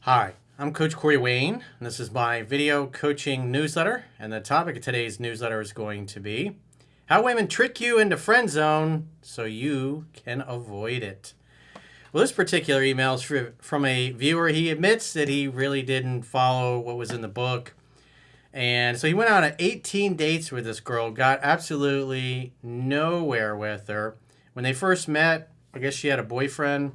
Hi, I'm Coach Corey Wayne, and this is my video coaching newsletter. And the topic of today's newsletter is going to be how women trick you into friend zone so you can avoid it. Well, this particular email is from a viewer. He admits that he really didn't follow what was in the book. And so he went out on 18 dates with this girl, got absolutely nowhere with her. When they first met, I guess she had a boyfriend.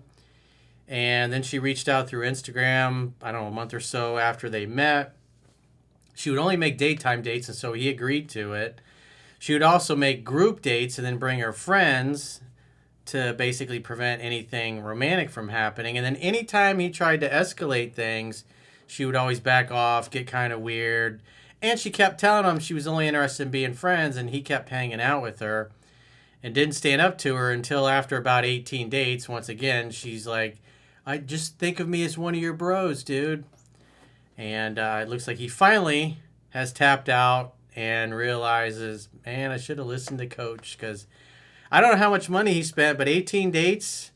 And then she reached out through Instagram, I don't know, a month or so after they met. She would only make daytime dates, and so he agreed to it. She would also make group dates and then bring her friends to basically prevent anything romantic from happening. And then anytime he tried to escalate things, she would always back off, get kind of weird. And she kept telling him she was only interested in being friends, and he kept hanging out with her and didn't stand up to her until after about 18 dates. Once again, she's like, I just think of me as one of your bros, dude. And it looks like he finally has tapped out and realizes, man, I should have listened to Coach, because I don't know how much money he spent, but 18 dates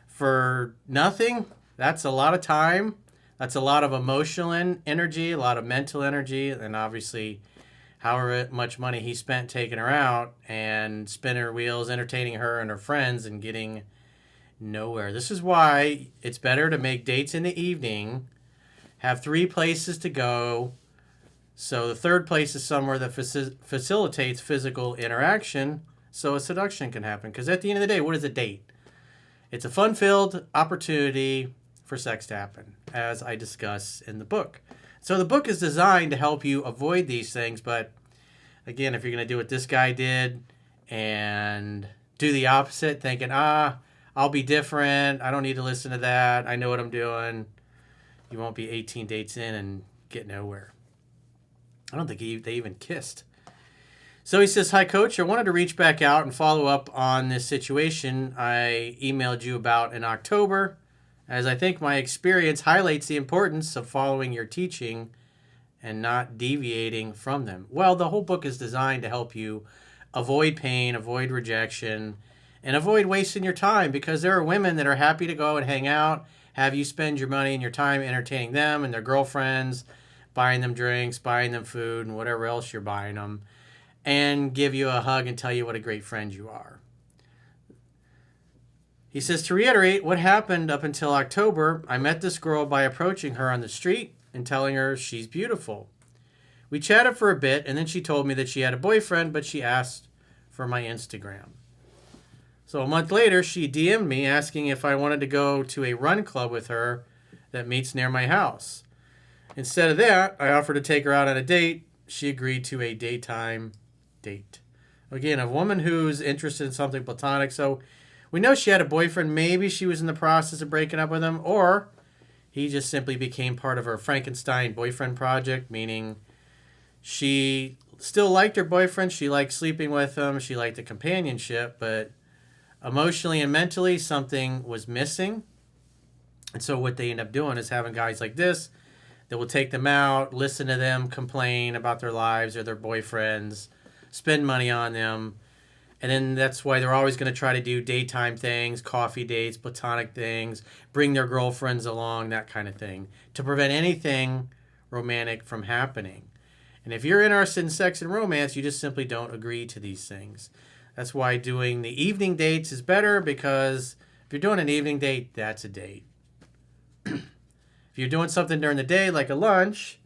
for nothing, that's a lot of time. That's a lot of emotional energy, a lot of mental energy, and obviously however much money he spent taking her out and spinning her wheels, entertaining her and her friends, and getting nowhere. This is why it's better to make dates in the evening, have 3 places to go. So the third place is somewhere that facilitates physical interaction so a seduction can happen. Because at the end of the day, what is a date? It's a fun-filled opportunity for sex to happen, as I discuss in the book. So the book is designed to help you avoid these things. But again, if you're going to do what this guy did and do the opposite, thinking, I'll be different, I don't need to listen to that, I know what I'm doing, you won't be 18 dates in and get nowhere. I don't think they even kissed. So he says, hi, Coach. I wanted to reach back out and follow up on this situation I emailed you about in October, as I think my experience highlights the importance of following your teaching and not deviating from them. Well, the whole book is designed to help you avoid pain, avoid rejection, and avoid wasting your time, because there are women that are happy to go and hang out, have you spend your money and your time entertaining them and their girlfriends, buying them drinks, buying them food, and whatever else you're buying them, and give you a hug and tell you what a great friend you are. He says, to reiterate what happened up until October, I met this girl by approaching her on the street and telling her she's beautiful. We chatted for a bit, and then she told me that she had a boyfriend, but she asked for my Instagram. So a month later, she DM'd me asking if I wanted to go to a run club with her that meets near my house. Instead of that, I offered to take her out on a date. She agreed to a daytime date. Again, a woman who's interested in something platonic. So we know she had a boyfriend. Maybe she was in the process of breaking up with him, or he just simply became part of her Frankenstein boyfriend project, meaning she still liked her boyfriend. She liked sleeping with him. She liked the companionship, but emotionally and mentally, something was missing. And so what they end up doing is having guys like this that will take them out, listen to them complain about their lives or their boyfriends, spend money on them. And then that's why they're always going to try to do daytime things, coffee dates, platonic things, bring their girlfriends along, that kind of thing, to prevent anything romantic from happening. And if you're interested in sex and romance, you just simply don't agree to these things. That's why doing the evening dates is better, because if you're doing an evening date, that's a date. If you're doing something during the day, like a lunch,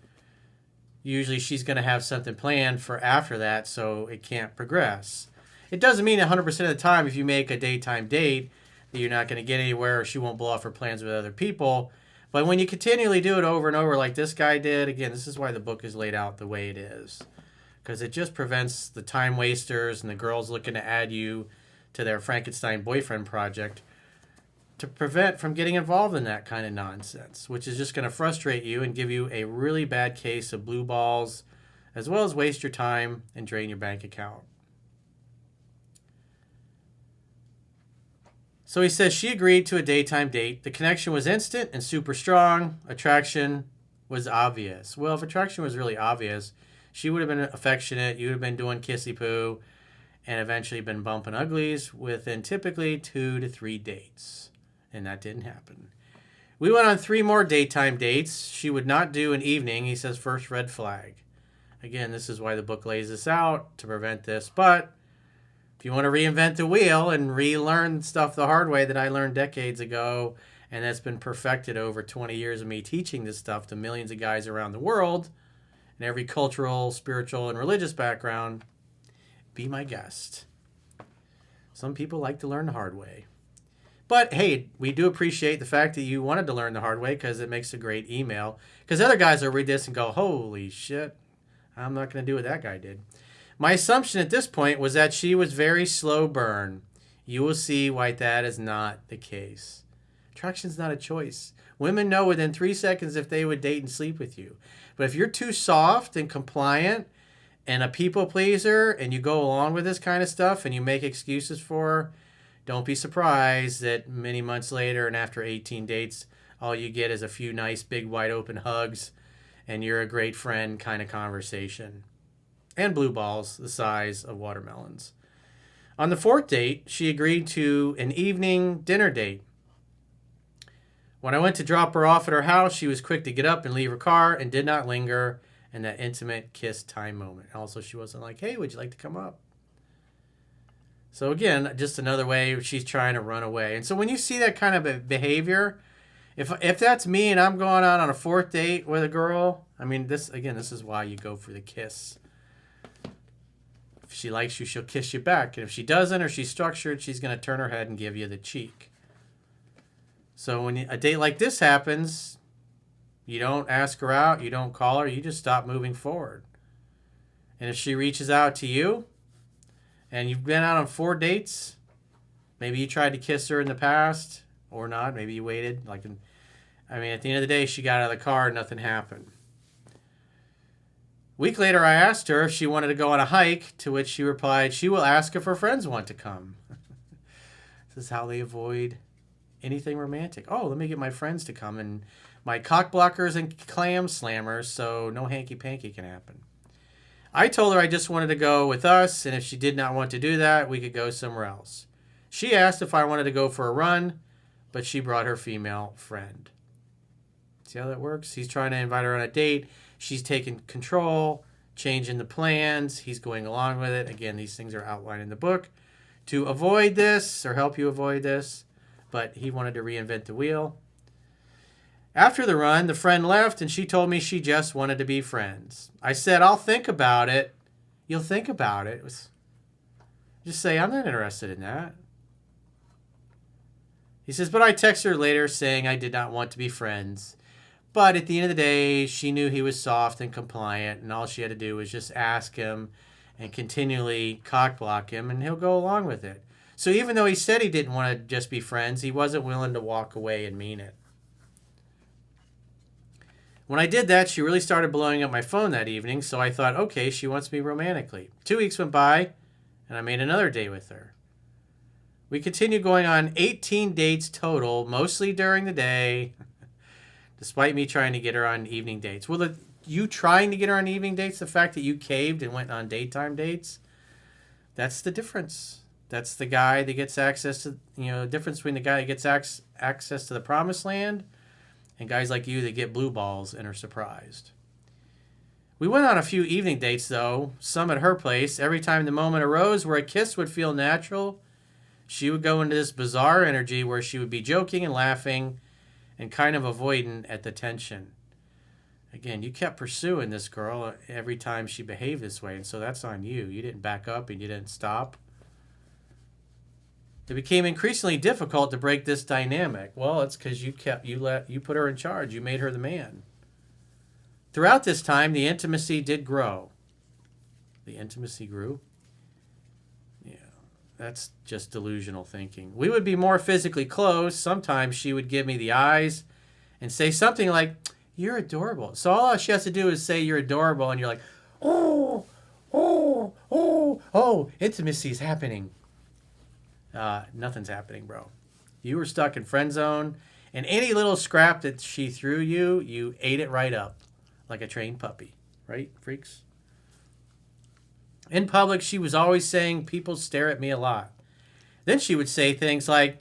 usually she's going to have something planned for after that, so it can't progress. It doesn't mean 100% of the time if you make a daytime date that you're not going to get anywhere, or she won't blow off her plans with other people. But when you continually do it over and over like this guy did, again, this is why the book is laid out the way it is. Because it just prevents the time wasters and the girls looking to add you to their Frankenstein boyfriend project, to prevent from getting involved in that kind of nonsense, which is just going to frustrate you and give you a really bad case of blue balls, as well as waste your time and drain your bank account. So he says she agreed to a daytime date. The connection was instant and super strong. Attraction was obvious. Well, if attraction was really obvious, she would have been affectionate, you would have been doing kissy poo, and eventually been bumping uglies within typically 2 to 3 dates. And that didn't happen. We went on 3 more daytime dates. She would not do an evening. He says, first red flag. Again, this is why the book lays this out, to prevent this. But if you want to reinvent the wheel and relearn stuff the hard way that I learned decades ago, and that's been perfected over 20 years of me teaching this stuff to millions of guys around the world, in every cultural, spiritual, and religious background, be my guest. Some people like to learn the hard way. But hey, we do appreciate the fact that you wanted to learn the hard way, because it makes a great email. Because other guys will read this and go, holy shit, I'm not going to do what that guy did. My assumption at this point was that she was very slow burn. You will see why that is not the case. Attraction's not a choice. Women know within 3 seconds if they would date and sleep with you. But if you're too soft and compliant and a people pleaser and you go along with this kind of stuff and you make excuses for her, don't be surprised that many months later and after 18 dates, all you get is a few nice big wide open hugs and you're a great friend kind of conversation. And blue balls the size of watermelons. On the 4th date, she agreed to an evening dinner date. When I went to drop her off at her house, she was quick to get up and leave her car and did not linger in that intimate kiss time moment. Also, she wasn't like, hey, would you like to come up? So again, just another way she's trying to run away. And so when you see that kind of a behavior, if that's me and I'm going out on a 4th date with a girl, I mean, this is why you go for the kiss. If she likes you, she'll kiss you back. And if she doesn't, or she's structured, she's going to turn her head and give you the cheek. So when a date like this happens, you don't ask her out, you don't call her, you just stop moving forward. And if she reaches out to you, and you've been out on 4 dates, maybe you tried to kiss her in the past, or not, maybe you waited. At the end of the day, she got out of the car and nothing happened. A week later, I asked her if she wanted to go on a hike, to which she replied, she will ask if her friends want to come. This is how they avoid anything romantic. Oh, let me get my friends to come and my cock blockers and clam slammers so no hanky-panky can happen. I told her I just wanted to go with us, and if she did not want to do that, we could go somewhere else. She asked if I wanted to go for a run, but she brought her female friend. See how that works? He's trying to invite her on a date. She's taking control, changing the plans. He's going along with it. Again, these things are outlined in the book to avoid this or help you avoid this. But he wanted to reinvent the wheel. After the run, the friend left and she told me she just wanted to be friends. I said, I'll think about it. You'll think about it. Just say, I'm not interested in that. He says, but I texted her later saying I did not want to be friends. But at the end of the day, she knew he was soft and compliant, and all she had to do was just ask him and continually cock block him, and he'll go along with it. So even though he said he didn't want to just be friends, he wasn't willing to walk away and mean it. When I did that, she really started blowing up my phone that evening, so I thought, okay, she wants me romantically. 2 weeks went by, and I made another date with her. We continued going on 18 dates total, mostly during the day, despite me trying to get her on evening dates. Well, you trying to get her on evening dates, the fact that you caved and went on daytime dates, that's the difference. That's the guy that gets access to, the difference between the guy that gets access to the promised land and guys like you that get blue balls and are surprised. We went on a few evening dates, though, some at her place. Every time the moment arose where a kiss would feel natural, she would go into this bizarre energy where she would be joking and laughing and kind of avoidant at the tension. Again, you kept pursuing this girl every time she behaved this way, and so that's on you. You didn't back up and you didn't stop. It became increasingly difficult to break this dynamic. Well, it's because you put her in charge. You made her the man. Throughout this time, the intimacy did grow. The intimacy grew. Yeah, that's just delusional thinking. We would be more physically close. Sometimes she would give me the eyes and say something like, "You're adorable." So all she has to do is say you're adorable, and you're like, "Oh, oh, oh, oh, intimacy is happening." Nothing's happening, bro. You were stuck in friend zone, and any little scrap that she threw you, you ate it right up like a trained puppy. Right, freaks? In public, she was always saying, people stare at me a lot. Then she would say things like,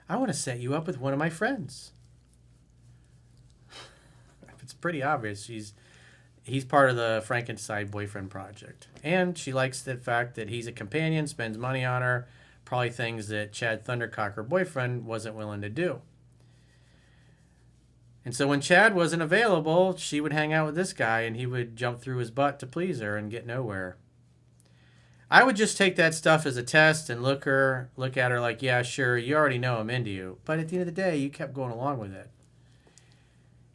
I want to set you up with one of my friends. pretty obvious. He's part of the Frankenstein boyfriend project. And she likes the fact that he's a companion, spends money on her, probably things that Chad Thundercock, her boyfriend, wasn't willing to do. And so when Chad wasn't available, she would hang out with this guy and he would jump through his butt to please her and get nowhere. I would just take that stuff as a test and look at her like, yeah, sure, you already know I'm into you. But at the end of the day, you kept going along with it.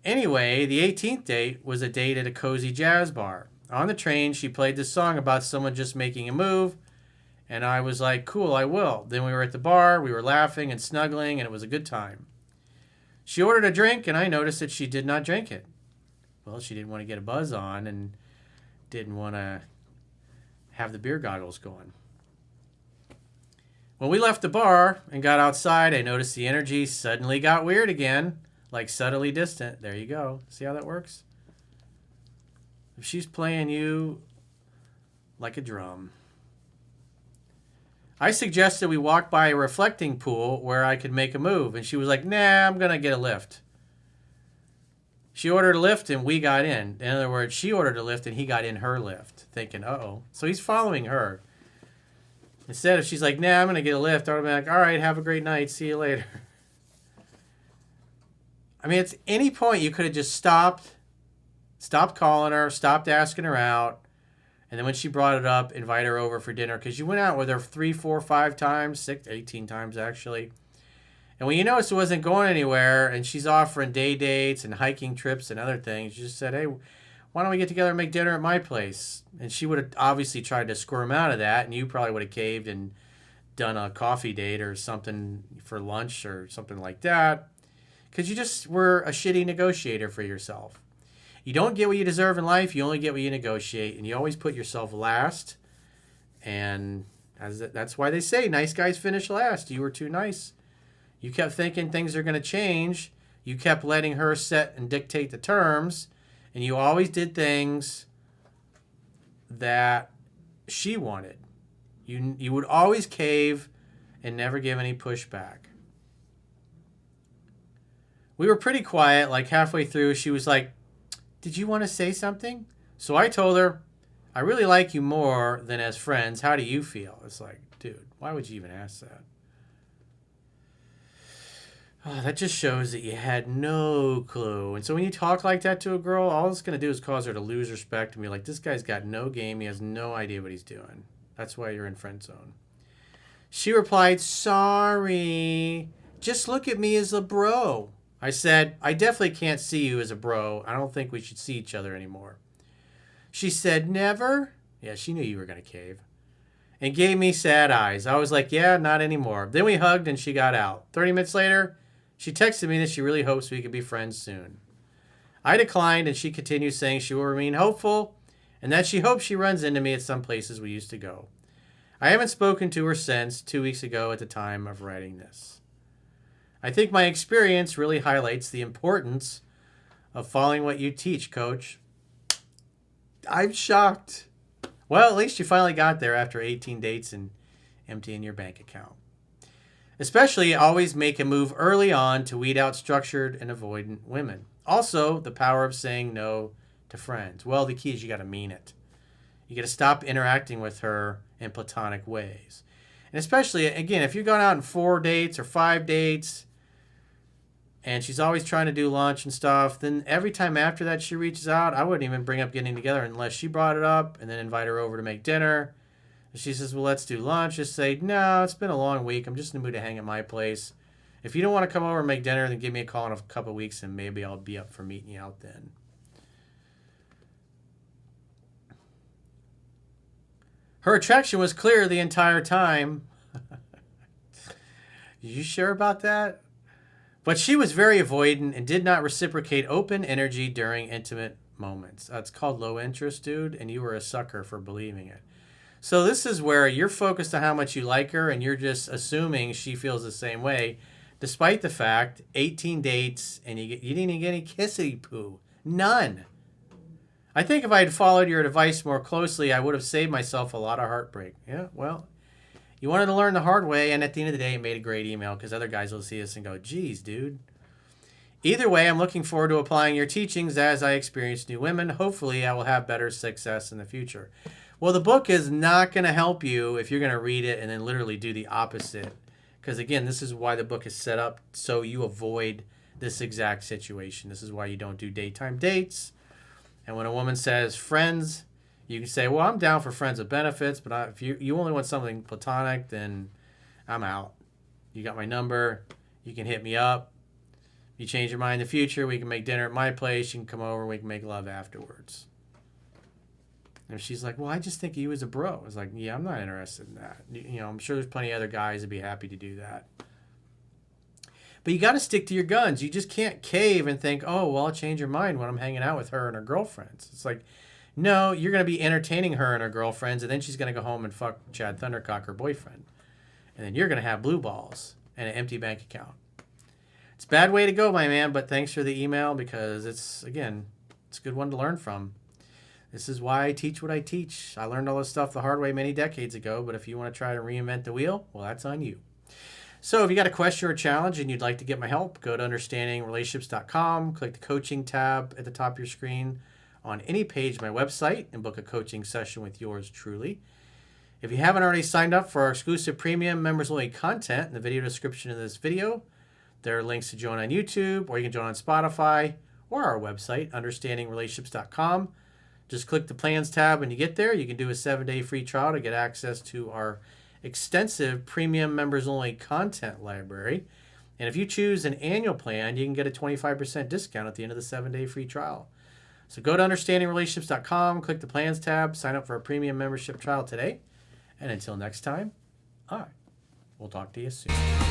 Anyway, the 18th date was a date at a cozy jazz bar. On the train, she played this song about someone just making a move, and I was like, cool, I will. Then we were at the bar, we were laughing and snuggling, and it was a good time. She ordered a drink, and I noticed that she did not drink it. Well, she didn't want to get a buzz on and didn't want to have the beer goggles going. When we left the bar and got outside, I noticed the energy suddenly got weird again. Like subtly distant. There you go. See how that works? If she's playing you like a drum. I suggested we walk by a reflecting pool where I could make a move. And she was like, nah, I'm going to get a lift. She ordered a lift and we got in. In other words, she ordered a lift and he got in her lift. Thinking, uh-oh. So he's following her. Instead, if she's like, nah, I'm going to get a lift, I'll be like, all right, have a great night. See you later. I mean, at any point you could have just stopped calling her, stopped asking her out, and then when she brought it up, invite her over for dinner because you went out with her 3, 4, 5 times, 6, 18 times actually. And when you noticed it wasn't going anywhere and she's offering day dates and hiking trips and other things, you just said, hey, why don't we get together and make dinner at my place? And she would have obviously tried to squirm out of that, and you probably would have caved and done a coffee date or something for lunch or something like that. Because you just were a shitty negotiator for yourself. You don't get what you deserve in life. You only get what you negotiate. And you always put yourself last. And that's why they say nice guys finish last. You were too nice. You kept thinking things are going to change. You kept letting her set and dictate the terms. And you always did things that she wanted. You would always cave and never give any pushback. We were pretty quiet, like halfway through, she was like, did you want to say something? So I told her, I really like you more than as friends. How do you feel? It's like, dude, why would you even ask that? Oh, that just shows that you had no clue. And so when you talk like that to a girl, all it's going to do is cause her to lose respect and be like, this guy's got no game. He has no idea what he's doing. That's why you're in friend zone. She replied, sorry. Just look at me as a bro. I said, I definitely can't see you as a bro. I don't think we should see each other anymore. She said, never? Yeah, she knew you were going to cave. And gave me sad eyes. I was like, yeah, not anymore. Then we hugged and she got out. 30 minutes later, she texted me that she really hopes we could be friends soon. I declined and she continued saying she will remain hopeful and that she hopes she runs into me at some places we used to go. I haven't spoken to her since 2 weeks ago at the time of writing this. I think my experience really highlights the importance of following what you teach, Coach. I'm shocked. Well, at least you finally got there after 18 dates and emptying your bank account. Especially, always make a move early on to weed out structured and avoidant women. Also, the power of saying no to friends. Well, the key is you got to mean it. You got to stop interacting with her in platonic ways. And especially, again, if you're going out on 4 dates or 5 dates, and she's always trying to do lunch and stuff, then every time after that she reaches out, I wouldn't even bring up getting together unless she brought it up and then invite her over to make dinner. If she says, well, let's do lunch, just say, no, it's been a long week. I'm just in the mood to hang at my place. If you don't want to come over and make dinner, then give me a call in a couple of weeks and maybe I'll be up for meeting you out then. Her attraction was clear the entire time. You sure about that? But she was very avoidant and did not reciprocate open energy during intimate moments. That's called low interest, dude, and you were a sucker for believing it. So this is where you're focused on how much you like her and you're just assuming she feels the same way, despite the fact 18 dates and you didn't even get any kissy poo. None. I think if I had followed your advice more closely, I would have saved myself a lot of heartbreak. Yeah, well, you wanted to learn the hard way, and at the end of the day, it made a great email because other guys will see this and go, geez, dude. Either way, I'm looking forward to applying your teachings as I experience new women. Hopefully, I will have better success in the future. Well, the book is not going to help you if you're going to read it and then literally do the opposite. Because again, this is why the book is set up so you avoid this exact situation. This is why you don't do daytime dates. And when a woman says friends, you can say, well, I'm down for friends with benefits, but if you only want something platonic, then I'm out. You got my number. You can hit me up. If you change your mind in the future, we can make dinner at my place. You can come over and we can make love afterwards. And she's like, well, I just think of you as a bro. I was like, yeah, I'm not interested in that. You know, I'm sure there's plenty of other guys that'd be happy to do that. But you got to stick to your guns. You just can't cave and think, oh, well, I'll change your mind when I'm hanging out with her and her girlfriends. It's like, no, you're going to be entertaining her and her girlfriends, and then she's going to go home and fuck Chad Thundercock, her boyfriend. And then you're going to have blue balls and an empty bank account. It's a bad way to go, my man, but thanks for the email because it's a good one to learn from. This is why I teach what I teach. I learned all this stuff the hard way many decades ago, but if you want to try to reinvent the wheel, well, that's on you. So if you got a question or a challenge and you'd like to get my help, go to understandingrelationships.com, click the coaching tab at the top of your screen on any page of my website and book a coaching session with yours truly. If you haven't already signed up for our exclusive premium members-only content in the video description of this video, there are links to join on YouTube, or you can join on Spotify, or our website, understandingrelationships.com. Just click the plans tab when you get there. You can do a 7-day free trial to get access to our extensive premium members-only content library. And if you choose an annual plan, you can get a 25% discount at the end of the 7-day free trial. So go to understandingrelationships.com, click the plans tab, sign up for a premium membership trial today. And until next time, we'll talk to you soon.